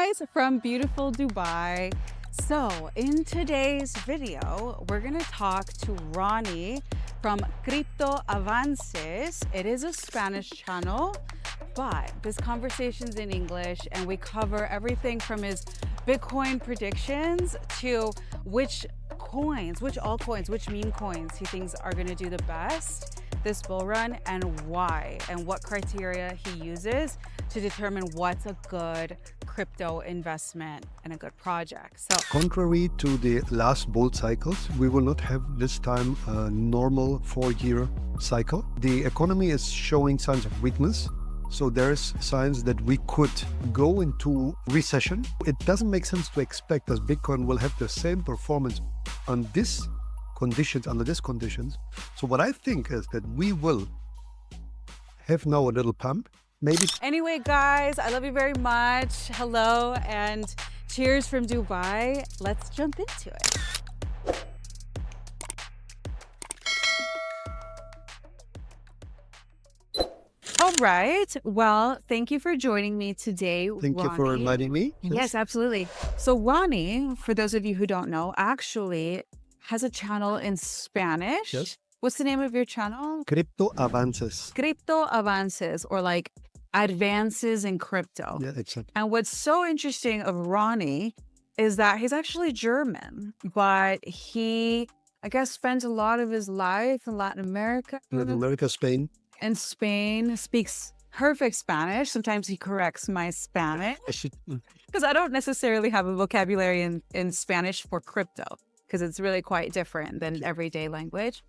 guys from beautiful Dubai. So in today's video, we're gonna talk to Ronnie from Cripto Avances. It is a Spanish channel, but this conversation's in English and we cover everything from his Bitcoin predictions to which altcoins, which meme coins he thinks are gonna do the best this bull run and why, and what criteria he uses to determine what's a good crypto investment and a good project. So contrary to the last bull cycles, we will not have this time a normal 4-year cycle. The economy is showing signs of weakness. So there's signs that we could go into recession. It doesn't make sense to expect that Bitcoin will have the same performance on this conditions, under these conditions. So what I think is that we will have now a little pump. Maybe. Anyway, guys, I love you very much. Hello and cheers from Dubai. Let's jump into it. All right. Well, thank you for joining me today, Thank Ronnie. you for inviting me. Yes, absolutely. So Ronnie, for those of you who don't know, actually has a channel in Spanish. Yes. What's the name of your channel? Cripto Avances. Cripto Avances, or like Advances in Crypto. Yeah, exactly. And what's so interesting of Ronnie is that he's actually German, but he, I guess, spent a lot of his life in Latin America. Latin America, Spain. And Spain, speaks perfect Spanish. Sometimes he corrects my Spanish because I don't necessarily have a vocabulary in Spanish for crypto because it's really quite different than everyday language.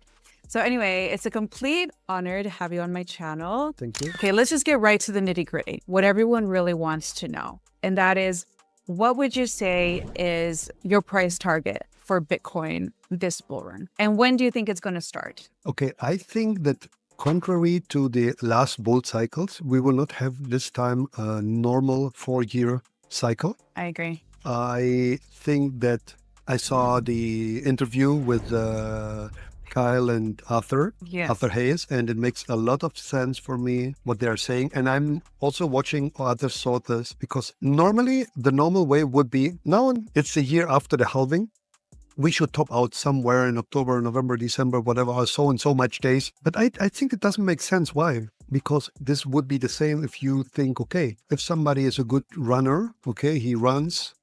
So anyway, it's a complete honor to have you on my channel. Thank you. Okay, let's just get right to the nitty-gritty. What everyone really wants to know. And that is, what would you say is your price target for Bitcoin this bull run? And when do you think it's going to start? Okay, I think that contrary to the last bull cycles, we will not have this time a normal 4-year cycle. I agree. I think that I saw the interview with Kyle and Arthur Hayes, and it makes a lot of sense for me what they're saying. And I'm also watching other sources because normally the normal way would be now it's a year after the halving. We should top out somewhere in October, November, December, whatever, so and so much days. But I think it doesn't make sense. Why? Because this would be the same if you think, okay, if somebody is a good runner, okay, he runs,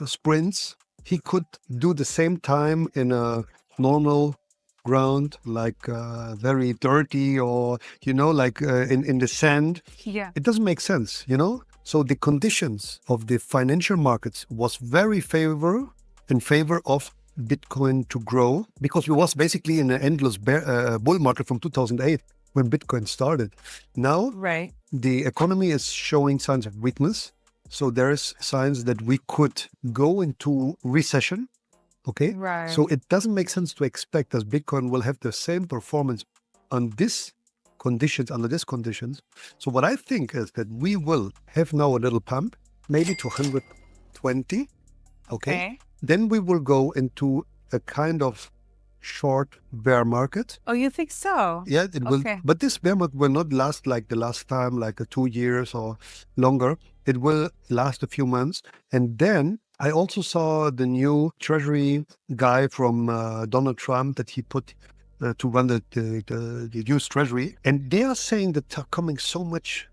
sprints, he could do the same time in a normal ground, like very dirty or, like in the sand. Yeah. It doesn't make sense, So the conditions of the financial markets was very in favor of Bitcoin to grow because we was basically in an endless bull market from 2008 when Bitcoin started. Now, the economy is showing signs of weakness. So there's signs that we could go into recession. Okay. Right. So it doesn't make sense to expect that Bitcoin will have the same performance on this conditions, under these conditions. So what I think is that we will have now a little pump, maybe to 120. Okay. Then we will go into a kind of short bear market. Oh, you think so? Yeah, it will. But this bear market will not last like the last time, like 2 years or longer. It will last a few months. And then I also saw the new treasury guy from Donald Trump that he put to run the US treasury. And they are saying that there are coming so much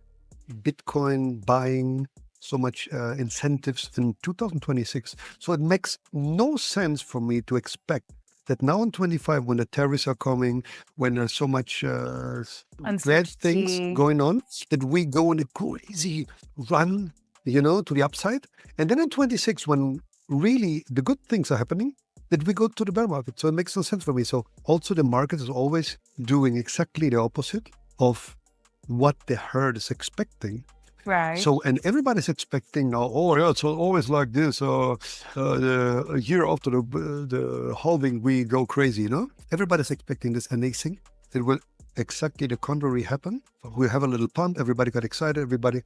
Bitcoin buying, so much incentives in 2026. So it makes no sense for me to expect that now in 25, when the tariffs are coming, when there's so much bad things going on, that we go in a crazy run, to the upside. And then in 26, when really the good things are happening, that we go to the bear market. So it makes no sense for me. So also the market is always doing exactly the opposite of what the herd is expecting. Right. So, and everybody's expecting now, oh yeah, it's always like this, a year after the halving, we go crazy, Everybody's expecting this, and they think it will exactly the contrary happen. We have a little pump, everybody got excited, everybody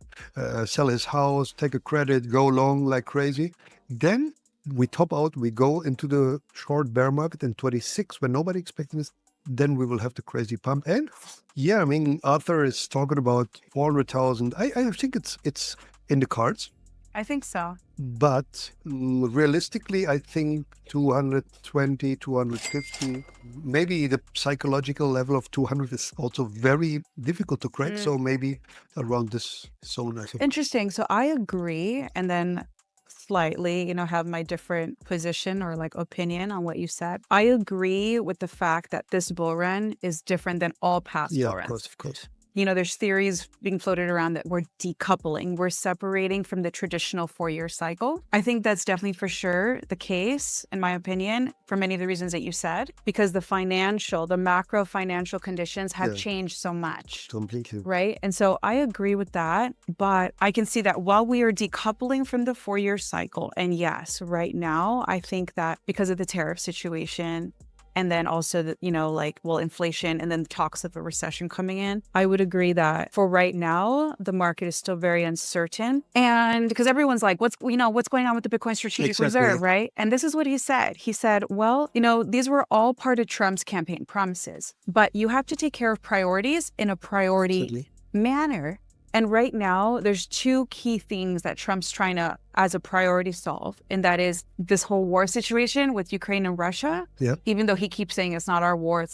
sell his house, take a credit, go long like crazy. Then we top out, we go into the short bear market in 26 when nobody expecting this. Then we will have the crazy pump. And yeah, I mean, Arthur is talking about 400,000. I think it's in the cards. I think so. But realistically, I think 220, 250, maybe the psychological level of 200 is also very difficult to crack. So maybe around this zone, I think. Interesting. So I agree. And then slightly, have my different position or like opinion on what you said. I agree with the fact that this bull run is different than all past bull runs. Of course. There's theories being floated around that we're decoupling, we're separating from the traditional 4-year cycle. I think that's definitely for sure the case, in my opinion, for many of the reasons that you said, because the macro financial conditions have changed so much. Completely. Right? And so I agree with that, but I can see that while we are decoupling from the 4-year cycle, and yes, right now, I think that because of the tariff situation, and then also inflation and then the talks of a recession coming in, I would agree that for right now, the market is still very uncertain. And because everyone's like, what's going on with the Bitcoin strategic reserve, right? And this is what he said. He said, well, these were all part of Trump's campaign promises, but you have to take care of priorities in a priority manner. And right now, there's 2 key things that Trump's trying to, as a priority, solve. And that is this whole war situation with Ukraine and Russia. Yeah. Even though he keeps saying it's not our war,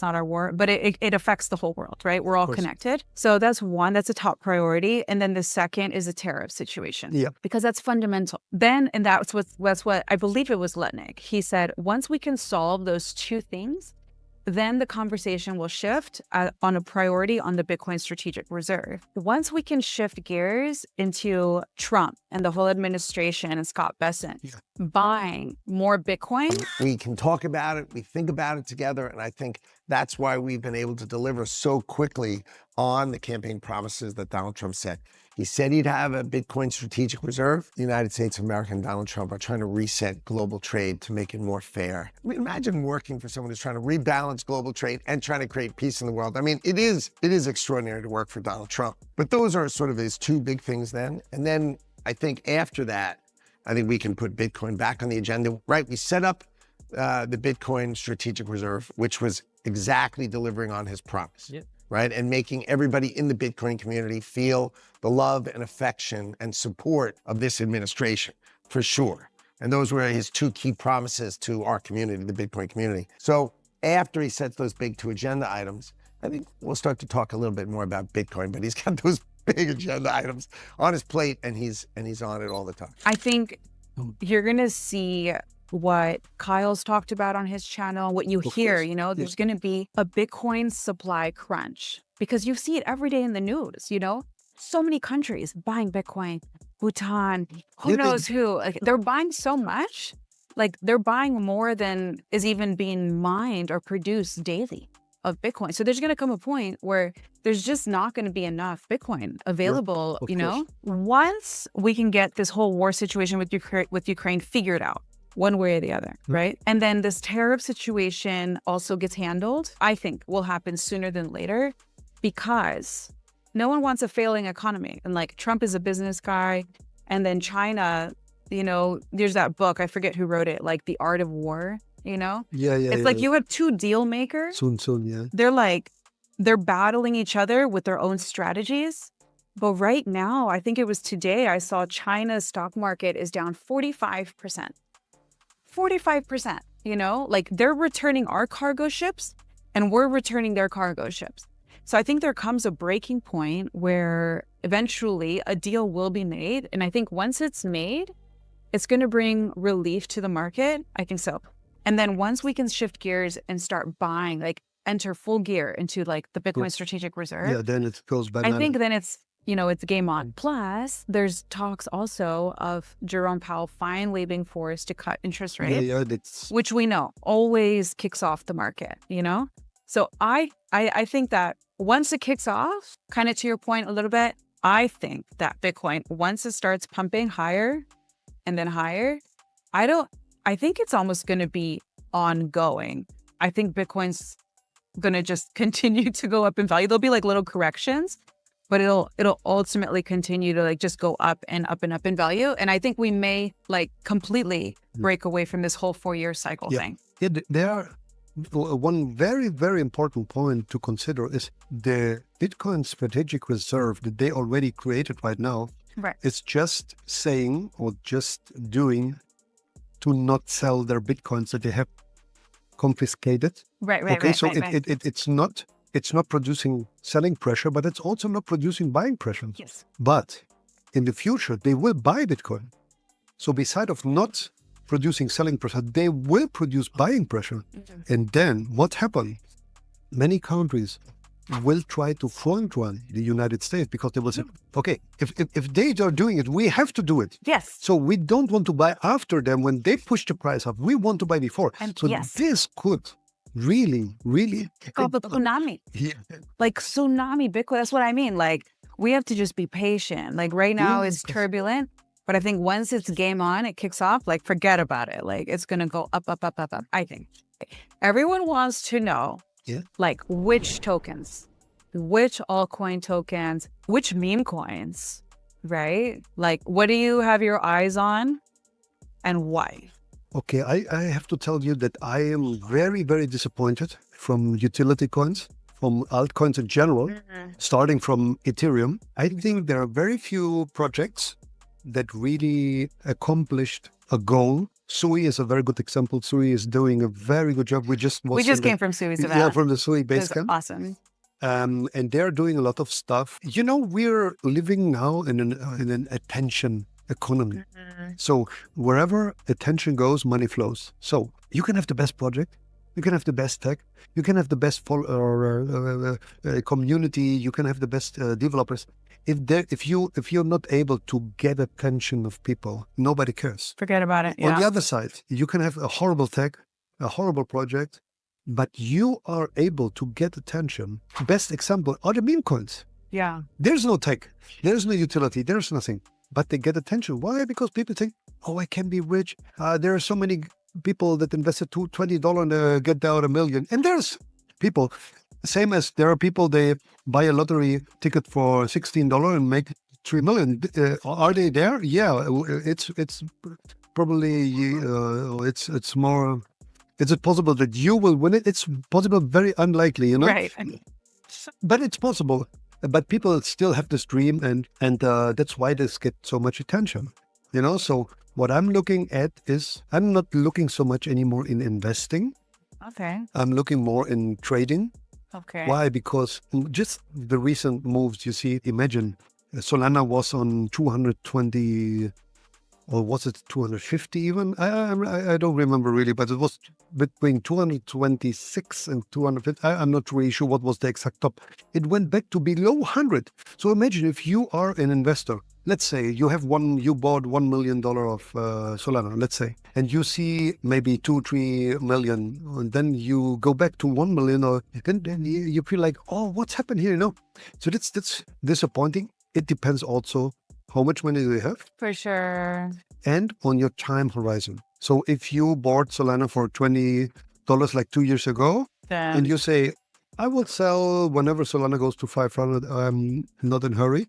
but it affects the whole world, right? We're all connected. So that's one, that's a top priority. And then the second is the tariff situation. Yeah. Because that's fundamental. Then, and that's what I believe it was Lutnick. He said, once we can solve those 2 things, then the conversation will shift on a priority on the Bitcoin strategic reserve. Once we can shift gears into Trump and the whole administration and Scott Bessent buying more Bitcoin. We can talk about it, we think about it together, and I think that's why we've been able to deliver so quickly on the campaign promises that Donald Trump said. He said he'd have a Bitcoin strategic reserve. The United States of America and Donald Trump are trying to reset global trade to make it more fair. I mean, imagine working for someone who's trying to rebalance global trade and trying to create peace in the world. I mean, it is extraordinary to work for Donald Trump. But those are sort of his 2 big things then. And then I think after that, I think we can put Bitcoin back on the agenda, right? We set up the Bitcoin strategic reserve, which was exactly delivering on his promise. Yep. Right? And making everybody in the Bitcoin community feel the love and affection and support of this administration, for sure. And those were his 2 key promises to our community, the Bitcoin community. So after he sets those big 2 agenda items, I think we'll start to talk a little bit more about Bitcoin, but he's got those big agenda items on his plate and he's on it all the time. I think you're going to see what Kyle's talked about on his channel, what you hear, there's going to be a Bitcoin supply crunch because you see it every day in the news, so many countries buying Bitcoin, Bhutan, who knows who, like they're buying so much, like they're buying more than is even being mined or produced daily of Bitcoin. So there's going to come a point where there's just not going to be enough Bitcoin available, once we can get this whole war situation with Ukraine figured out. One way or the other, right? And then this tariff situation also gets handled, I think will happen sooner than later because no one wants a failing economy. And like Trump is a business guy. And then China, there's that book, I forget who wrote it, like The Art of War, It's like you have 2 deal makers. Soon, They're battling each other with their own strategies. But right now, I think it was today, I saw China's stock market is down 45%. 45%, like they're returning our cargo ships and we're returning their cargo ships. So I think there comes a breaking point where eventually a deal will be made. And I think once it's made, it's going to bring relief to the market. I think so. And then once we can shift gears and start buying, like enter full gear into like the Bitcoin strategic reserve. Yeah, then it goes banana. I think then it's game on. Plus, there's talks also of Jerome Powell finally being forced to cut interest rates, which we know always kicks off the market, So I think that once it kicks off, kind of to your point a little bit, I think that Bitcoin, once it starts pumping higher and then higher, I think it's almost going to be ongoing. I think Bitcoin's going to just continue to go up in value. There'll be like little corrections, but it'll ultimately continue to like just go up and up and up in value. And I think we may like completely break away from this whole 4-year cycle thing. Yeah, there are one very, very important point to consider is the Bitcoin strategic reserve that they already created right now Right. It's just saying or just doing to not sell their Bitcoins that they have confiscated. Right. Okay, so it's not producing selling pressure, but it's also not producing buying pressure. Yes. But in the future, they will buy Bitcoin. So beside of not producing selling pressure, they will produce buying pressure. And then what happened? Many countries will try to front run the United States because they will say, okay, if they are doing it, we have to do it. Yes. So we don't want to buy after them when they push the price up. We want to buy before. And so this could really, really called the tsunami. Yeah. Like tsunami Bitcoin. That's what I mean. Like we have to just be patient. Like right now it's turbulent, but I think once it's game on, it kicks off, like forget about it. Like it's going to go up, up, up, up, up. I think everyone wants to know like which tokens, which altcoin tokens, which meme coins, right? Like what do you have your eyes on and why? Okay, I have to tell you that I am very, very disappointed from utility coins, from altcoins in general, starting from Ethereum. I think there are very few projects that really accomplished a goal. Sui is a very good example. Sui is doing a very good job. We just came from Sui's event. Yeah, from the Sui base camp. Awesome. And they're doing a lot of stuff. You know, we're living now in an attention economy. So wherever attention goes, money flows. So you can have the best project, you can have the best tech, you can have the best community, you can have the best developers. If you're not able to get attention of people, nobody cares. Forget about it. On the other side, you can have a horrible tech, a horrible project, but you are able to get attention. Best example are the meme coins. Yeah. There's no tech, there's no utility, there's nothing, but they get attention. Why? Because people think, oh, I can be rich. There are so many people that invested $20 and get out $1 million. And there's people, same as there are people, they buy a lottery ticket for $16 and make $3 million. Are they there? Yeah, it's probably, it's more, is it possible that you will win it? It's possible, very unlikely, you know? Right. But it's possible. But people still have this dream, and that's why this gets so much attention, you know? So what I'm looking at is, I'm not looking so much anymore in investing. Okay. I'm looking more in trading. Okay. Why? Because just the recent moves, you see, imagine Solana was on 220, or was it 250 even? I don't remember really, but it was between 226 and 250. I'm not really sure what was the exact top. It went back to below 100. So imagine if you are an investor. Let's say you bought $1 million of Solana, let's say, and you see maybe 2-3 million, and then you go back to 1 million, or then you feel like, oh, what's happened here? You know, so that's disappointing. It depends also how much money do you have, for sure, and on your time horizon. So if you bought Solana for $20 like 2 years ago, and you say, I will sell whenever Solana goes to 500, I'm not in a hurry,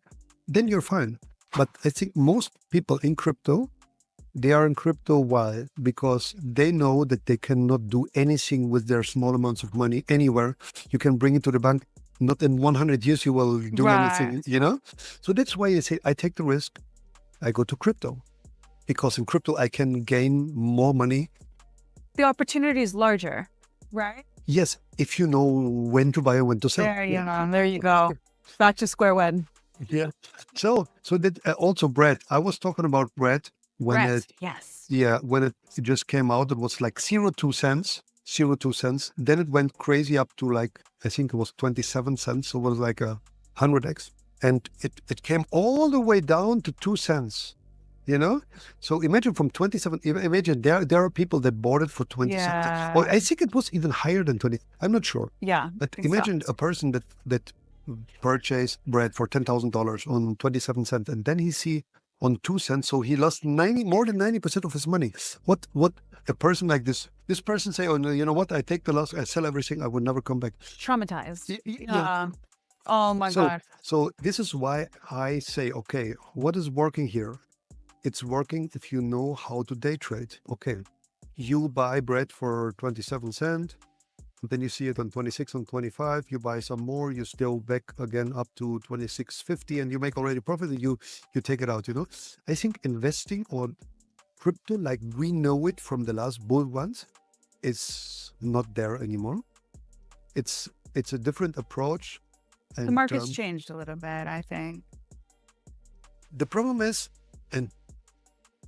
then you're fine. But I think most people in crypto, they are in crypto. Why? Because they know that they cannot do anything with their small amounts of money anywhere. You can bring it to the bank. Not in 100 years you will do anything, you know? So that's why you say, I take the risk. I go to crypto. Because in crypto, I can gain more money. The opportunity is larger, right? Yes, if you know when to buy and when to sell. There you go. Back to square one. Yeah. So that also bread. I was talking about bread when when it just came out. It was like 0.2 cents. Then it went crazy up to like, I think it was 27 cents. So it was like 100x, and it came all the way down to 2 cents. You know, so imagine from 27. Imagine there are people that bought it for 20 cents. Or I think it was even higher than 20. I'm not sure. Yeah. But imagine a person that purchased bread for $10,000 on 27 cents, and then he see on 2 cents, so he lost more than 90% of his money. What a person like this person say, oh no, you know what, I take the loss, I sell everything, I would never come back. Traumatized. Yeah. Oh my God. So this is why I say, okay, what is working here? It's working if you know how to day trade. Okay, you buy bread for 27 cents. then you see it on 26, on 25, you buy some more, you still back again up to 26.50 and you make already profit and you take it out, I think investing on crypto like we know it from the last bull runs is not there anymore. It's a different approach. And, The market's changed a little bit, I think. The problem is, and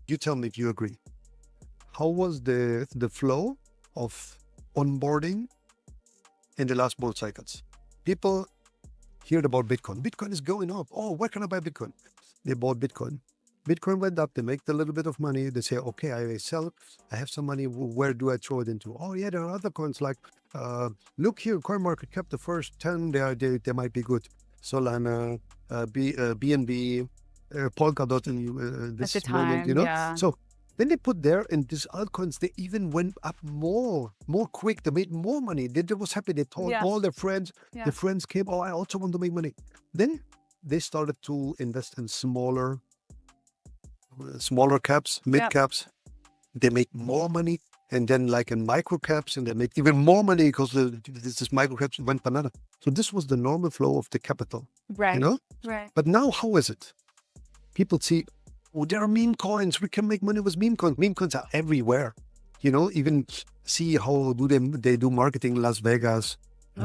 you tell me if you agree, how was the flow of onboarding in the last bull cycles? People heard about Bitcoin. Bitcoin is going up. Oh, where can I buy Bitcoin? They bought Bitcoin. Bitcoin went up. They make a little bit of money. They say, okay, I sell it. I have some money. Where do I throw it into? Oh, yeah, there are other coins like, look here, CoinMarketCap, the first 10, they might be good. Solana, BNB, Polkadot in this At the time, moment, yeah. So then they put there, and these altcoins, they even went up more quick. They made more money. They was happy. They told all their friends. Yeah. The friends came, oh, I also want to make money. Then they started to invest in smaller caps, mid caps. They make more money. And then like in micro caps, and they make even more money because this micro caps went banana. So this was the normal flow of the capital, Right. Right. But now how is it? People see, oh, there are meme coins. We can make money with meme coins. Meme coins are everywhere. Even see how they do marketing in Las Vegas. So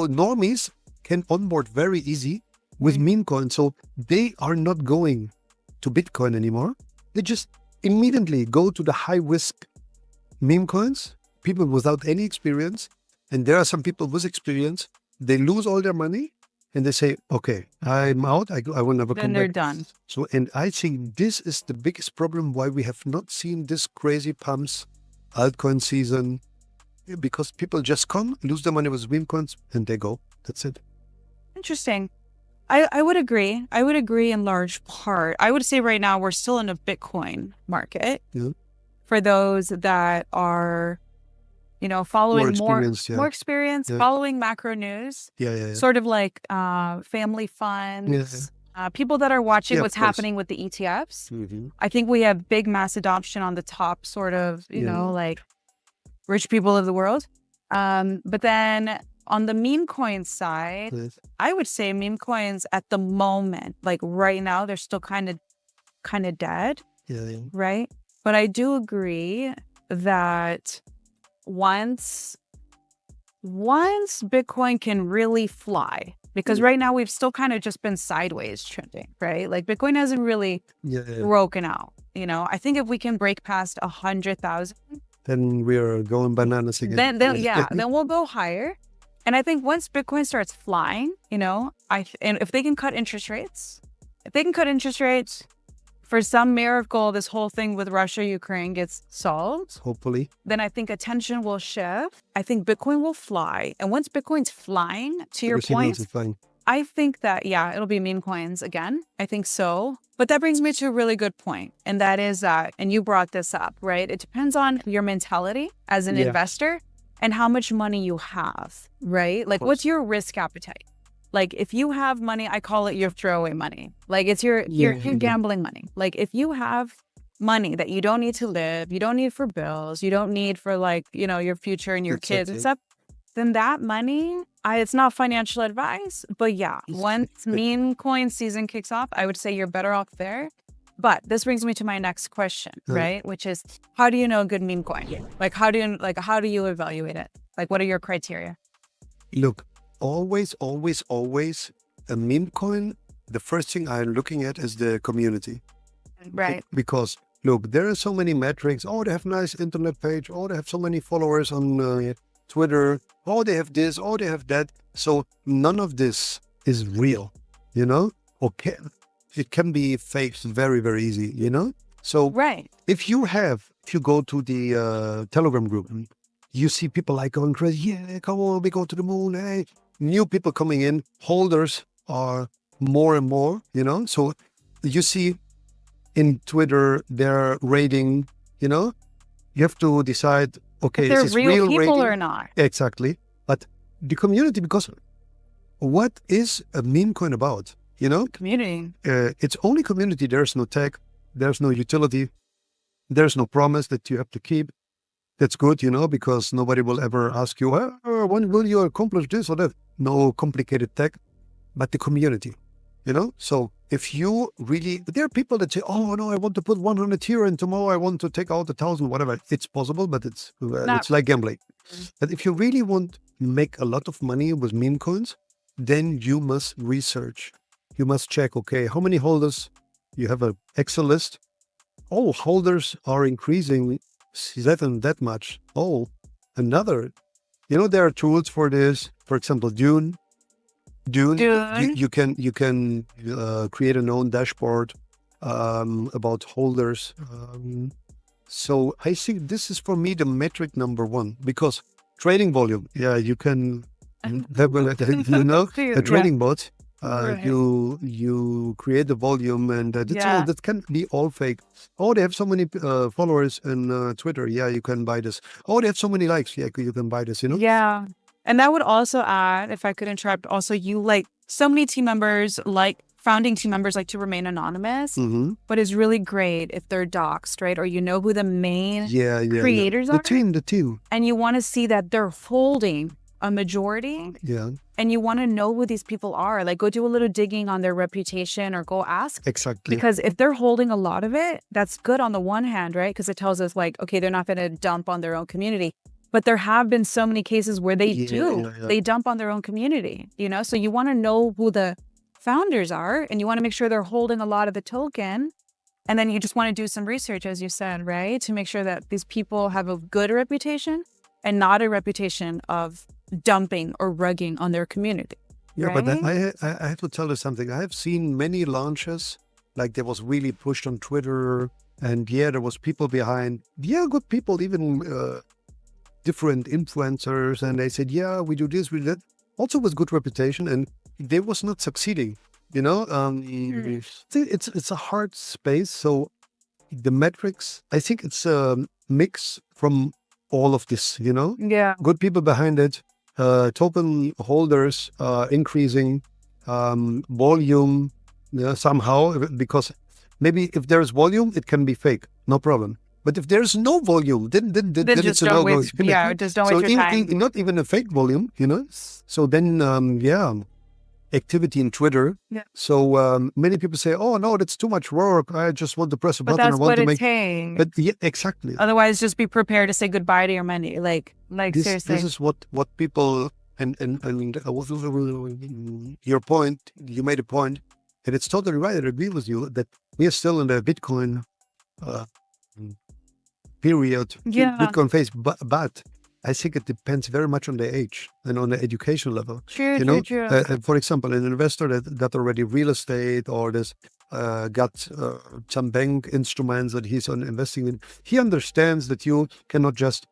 normies can onboard very easy with meme coins. So they are not going to Bitcoin anymore. They just immediately go to the high risk meme coins, people without any experience. And there are some people with experience. They lose all their money. And they say, okay, I'm out. I will never come back. Then they're done. So, and I think this is the biggest problem why we have not seen this crazy pumps altcoin season, because people just come, lose their money with meme coins, and they go. That's it. Interesting. I would agree. I would agree in large part. I would say right now we're still in a Bitcoin market. Yeah. For those that are, following more experience, following macro news, sort of like family funds, people that are watching what's happening with the ETFs. I think we have big mass adoption on the top sort of, like rich people of the world. But then on the meme coin side, I would say meme coins at the moment, like right now, they're still kind of dead, right? But I do agree that once Bitcoin can really fly, because right now we've still kind of just been sideways trending, right? Like Bitcoin hasn't really broken out. I think if we can break past 100,000, then we're going bananas again. Then we'll go higher. And I think once Bitcoin starts flying, and if they can cut interest rates, for some miracle, this whole thing with Russia, Ukraine gets solved. Hopefully. Then I think attention will shift. I think Bitcoin will fly. And once Bitcoin's flying, to your point, I think that, it'll be meme coins again. I think so. But that brings me to a really good point. And that is that, and you brought this up, right? It depends on your mentality as an investor and how much money you have, right? Like, what's your risk appetite? Like, if you have money, I call it your throwaway money. Like, it's your gambling money. Like, if you have money that you don't need to live, you don't need for bills, you don't need for your future and your kids and stuff, then that money, it's not financial advice, but once meme coin season kicks off, I would say you're better off there. But this brings me to my next question, right? Which is, how do you know a good meme coin? Like, how do you evaluate it? Like, what are your criteria? Look, always a meme coin, the first thing I'm looking at is the community. Right. Because look, there are so many metrics. Oh, they have nice internet page. Oh, they have so many followers on Twitter. Oh, they have this. Oh, they have that. So none of this is real, Okay. It can be faked very, very easy, So if you go to the Telegram group, you see people like going crazy. Yeah, come on, we go to the moon. Hey, new people coming in. Holders are more and more, So you see in Twitter, they're rating, You have to decide, okay, if they're is this real people rating? Or not? Exactly. But the community, because what is a meme coin about? Community. It's only community. There's no tech. There's no utility. There's no promise that you have to keep. That's good, because nobody will ever ask you, when will you accomplish this or that? No complicated tech, but the community, So if you really, there are people that say, oh no, I want to put 100 here and tomorrow I want to take out 1,000, whatever. It's possible, but it's like gambling. But if you really want to make a lot of money with meme coins, then you must research. You must check, okay, how many holders? You have an Excel list. Oh, holders are increasing that much. Oh, another. There are tools for this. For example, Dune. You can create an own dashboard about holders. So I think this is for me the metric number one, because trading volume. Yeah, you can have a trading bot. Right. You create the volume, and that can be all fake. Oh, they have so many followers on Twitter. Yeah, you can buy this. Oh, they have so many likes. Yeah, you can buy this. Yeah. And that would also add, if I could interrupt, also so many team members, founding team members, like to remain anonymous, but it's really great if they're doxxed, right? Or who the main creators are. The team. And you want to see that they're holding a majority. Yeah. And you want to know who these people are. Like, go do a little digging on their reputation or go ask. Exactly. Because if they're holding a lot of it, that's good on the one hand, right? Because it tells us okay, they're not going to dump on their own community. But there have been so many cases where they do. Yeah. They dump on their own community, So you want to know who the founders are, and you want to make sure they're holding a lot of the token. And then you just want to do some research, as you said, right? To make sure that these people have a good reputation and not a reputation of dumping or rugging on their community. Yeah, right? But I have to tell you something. I have seen many launches, like there was really pushed on Twitter, and there was people behind. Good people, even different influencers, and they said, we do this, we do that, also with good reputation, and they was not succeeding, It's a hard space. So the metrics, I think it's a mix from all of this, good people behind it, token holders increasing, volume somehow, because maybe if there's volume, it can be fake, no problem. But if there's no volume, then it's a no go. Yeah, just don't waste your time. Not even a fake volume, So then, activity in Twitter. Yeah. So many people say, "Oh no, that's too much work. I just want to press a button. That's I want what to make." takes. But exactly. Otherwise, just be prepared to say goodbye to your money. Seriously. This is what people and your point. You made a point, and it's totally right. I agree with you that we are still in the Bitcoin period, Bitcoin phase, but I think it depends very much on the age and on the education level. True. For example, an investor that got already real estate or this got some bank instruments that he's investing in, he understands that you cannot just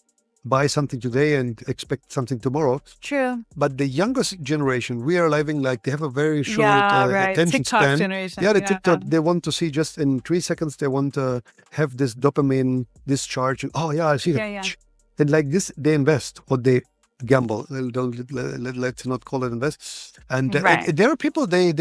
buy something today and expect something tomorrow. True. But the youngest generation, we are living they have a very short attention TikTok span. generation. Yeah, the TikTok, they want to see just in 3 seconds, they want to have this dopamine discharge. And, I see that. And like this, they invest or they gamble. Let's not call it invest. And there are people, they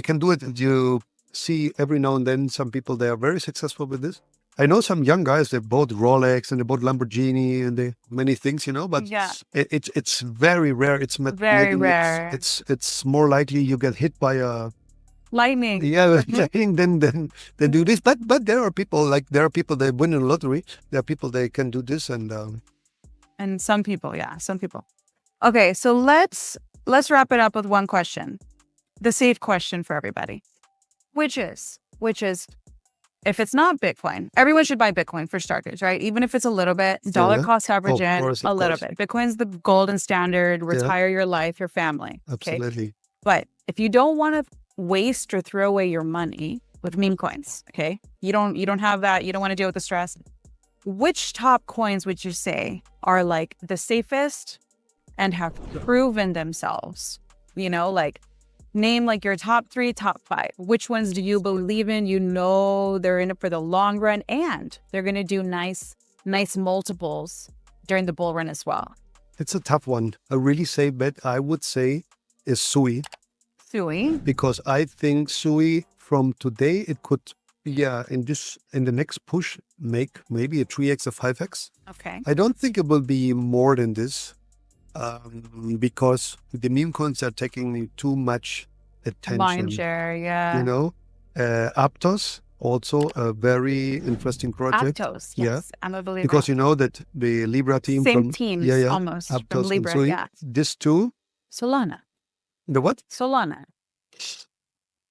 can do it. You see every now and then some people, they are very successful with this. I know some young guys, they bought Rolex and they bought Lamborghini and they many things, but it's very rare. It's very rare. It's more likely you get hit by a lightning. Yeah, then they do this. But there are people they win in the lottery. There are people they can do this and some people. Okay, so let's wrap it up with one question, the safe question for everybody, which is. If it's not Bitcoin, everyone should buy Bitcoin for starters, right? Even if it's a little bit, dollar cost average in, a little bit. Bitcoin's the golden standard, retire your life, your family. Okay? Absolutely. But if you don't want to waste or throw away your money with meme coins, okay? You don't have that, you don't want to deal with the stress. Which top coins would you say are the safest and have proven themselves? Name your top 3, top 5. Which ones do you believe in? They're in it for the long run and they're going to do nice multiples during the bull run as well. It's a tough one. A really safe bet, I would say, is Sui. Sui? Because I think Sui from today, it could yeah, in the next push, make maybe a 3x or 5x. Okay. I don't think it will be more than this, because the meme coins are taking too much attention. Mind share, yeah. You know, Aptos, also a very interesting project. Aptos, Yeah. yes. I'm a believer. Because you know that the Libra team Same from teams almost from Aptos, Libra, so yeah. this too. Solana. The what? Solana.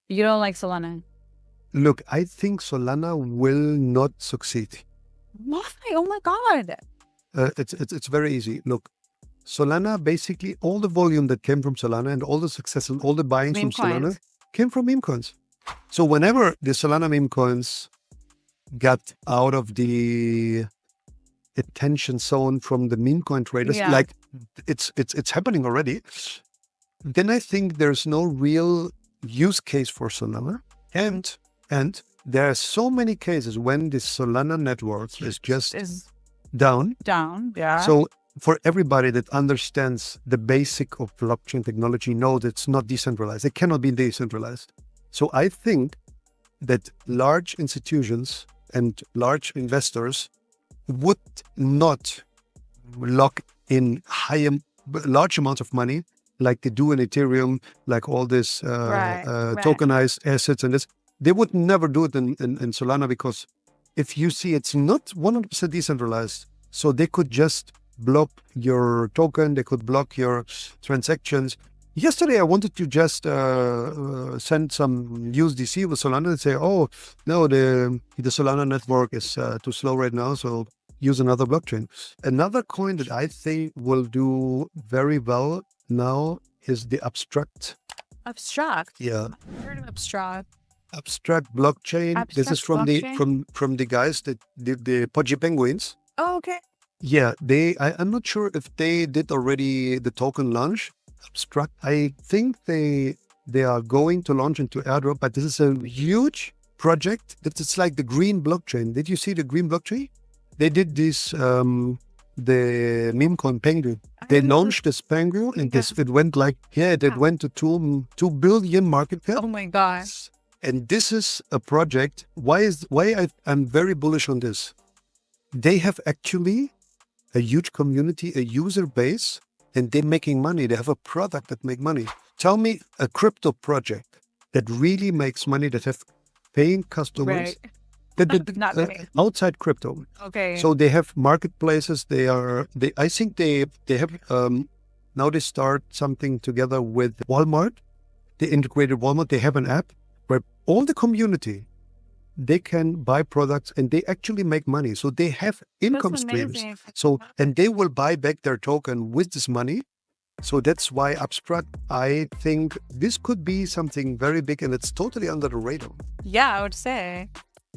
You don't like Solana? Look, I think Solana will not succeed. Why? Oh my God. It's very easy. Look, Solana, basically all the volume that came from Solana and all the success and all the buyings Meme from Solana coins. came from meme coins. So whenever the Solana meme coins got out of the attention zone from the meme coin traders, Yeah. like it's happening already, then I think there's no real use case for Solana. And there are so many cases when the Solana network is just Is down. yeah. So for everybody that understands the basic of blockchain technology, knows it's not decentralized. It cannot be decentralized. So I think that large institutions and large investors would not lock in large amounts of money like they do in Ethereum, like all this Right. tokenized assets and this. They would never do it in Solana, because if you see it's not 100% decentralized, so they could just block your token, they could block your transactions. Yesterday, I wanted to just send some USDC with Solana and say, oh, no, the Solana network is too slow right now, so use another blockchain. Another coin that I think will do very well now is the Abstract. Abstract. Yeah. I've heard of Abstract. Abstract blockchain. This is from blockchain? from the guys that did the Pudgy Penguins. Oh, okay. Yeah, I'm not sure if they did already the token launch. Abstract. I think they are going to launch into airdrop, but this is a huge project. It's like the green blockchain. Did you see the green blockchain? They did this the MemeCoin Penguin. They launched this penguin and it went like it went to 2 billion market cap. Oh my gosh. And this is a project. Why I'm very bullish on this. They have actually a huge community, a user base, and they're making money. They have a product that make money. Tell me a crypto project that really makes money, that have paying customers. Right. That outside crypto. Okay. So they have marketplaces. I think they have now they start something together with Walmart. They integrated Walmart. They have an app where all the community, they can buy products and they actually make money. So they have income streams. So, and they will buy back their token with this money. So that's why Abstract, I think this could be something very big, and it's totally under the radar. Yeah, I would say.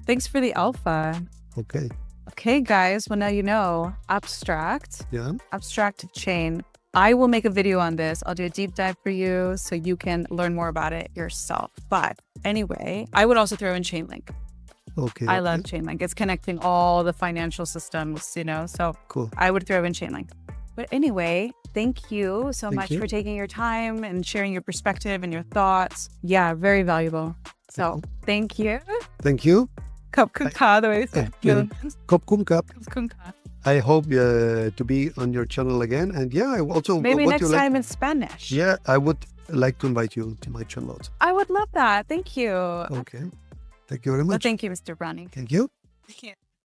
Thanks for the alpha. Okay. Okay, guys. Well, now you know Abstract. Yeah. Abstract chain. I will make a video on this. I'll do a deep dive for you so you can learn more about it yourself. But anyway, I would also throw in Chainlink. Okay. I love Chainlink. It's connecting all the financial systems, so cool. I would throw in Chainlink. But anyway, thank you so much for taking your time and sharing your perspective and your thoughts. Yeah, very valuable. So thank you. Thank you. Khop khun ka, the way you say it. Khop khun kap. Khun ka. I hope to be on your channel again. And yeah, I also... Maybe next time in Spanish. Yeah, I would like to invite you to my channel. I would love that. Thank you. Okay. Thank you very much. Well, thank you, Mr. Ronnie. Thank you. Thank you.